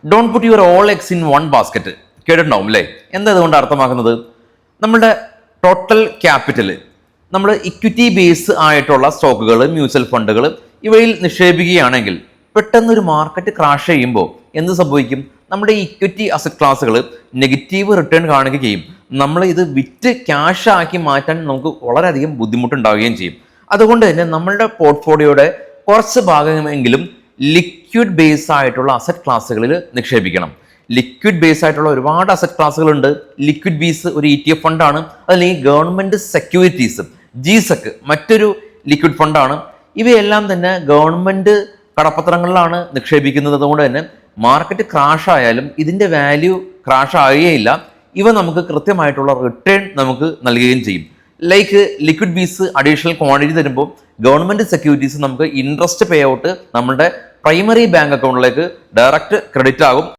Don't put your all eggs in one basket കേട്ടിട്ടുണ്ടാവും അല്ലേ? എന്താ ഇതുകൊണ്ട് അർത്ഥമാക്കുന്നത്? നമ്മുടെ ടോട്ടൽ ക്യാപിറ്റൽ നമ്മൾ ഇക്വിറ്റി ബേസ് ആയിട്ടുള്ള സ്റ്റോക്കുകൾ, മ്യൂച്വൽ ഫണ്ടുകൾ ഇവയിൽ നിക്ഷേപിക്കുകയാണെങ്കിൽ പെട്ടെന്നൊരു മാർക്കറ്റ് ക്രാഷ് ചെയ്യുമ്പോൾ എന്ത് സംഭവിക്കും? നമ്മുടെ ഇക്വിറ്റി അസറ്റ് ക്ലാസ്സുകൾ നെഗറ്റീവ് റിട്ടേൺ കാണുകയും നമ്മൾ ഇത് വിറ്റ് ക്യാഷ് ആക്കി മാറ്റാൻ നമുക്ക് വളരെയധികം ബുദ്ധിമുട്ടുണ്ടാവുകയും ചെയ്യും. അതുകൊണ്ട് തന്നെ നമ്മളുടെ പോർട്ട്ഫോളിയോയുടെ കുറച്ച് ഭാഗമെങ്കിലും ലിക്വിഡ് ബേസ് ആയിട്ടുള്ള അസറ്റ് ക്ലാസ്സുകളിൽ നിക്ഷേപിക്കണം. ലിക്വിഡ് ബേസ് ആയിട്ടുള്ള ഒരുപാട് അസറ്റ് ക്ലാസ്സുകളുണ്ട്. ലിക്വിഡ് ബീസ് ഒരു ETF ഫണ്ടാണ്. അതല്ലെങ്കിൽ ഗവൺമെന്റ് സെക്യൂരിറ്റീസ് GSEC മറ്റൊരു ലിക്വിഡ് ഫണ്ടാണ്. ഇവയെല്ലാം തന്നെ ഗവൺമെന്റ് കടപ്പത്രങ്ങളിലാണ് നിക്ഷേപിക്കുന്നത്. അതുകൊണ്ട് തന്നെ മാർക്കറ്റ് ക്രാഷ് ആയാലും ഇതിന്റെ വാല്യൂ ക്രാഷ് ആകുകയില്ല. ഇവ നമുക്ക് കൃത്യമായിട്ടുള്ള റിട്ടേൺ നമുക്ക് നൽകുകയും ചെയ്യും. ലൈക്ക് ലിക്വിഡ് ബീസ് അഡീഷണൽ ക്വാണ്ടിറ്റി തരുമ്പോൾ ഗവൺമെന്റ് സെക്യൂരിറ്റീസ് നമുക്ക് ഇൻട്രസ്റ്റ് പേ ഔട്ട് നമ്മുടെ പ്രൈമറി ബാങ്ക് അക്കൗണ്ടിലേക്ക് ഡയറക്റ്റ് ക്രെഡിറ്റ് ആകും.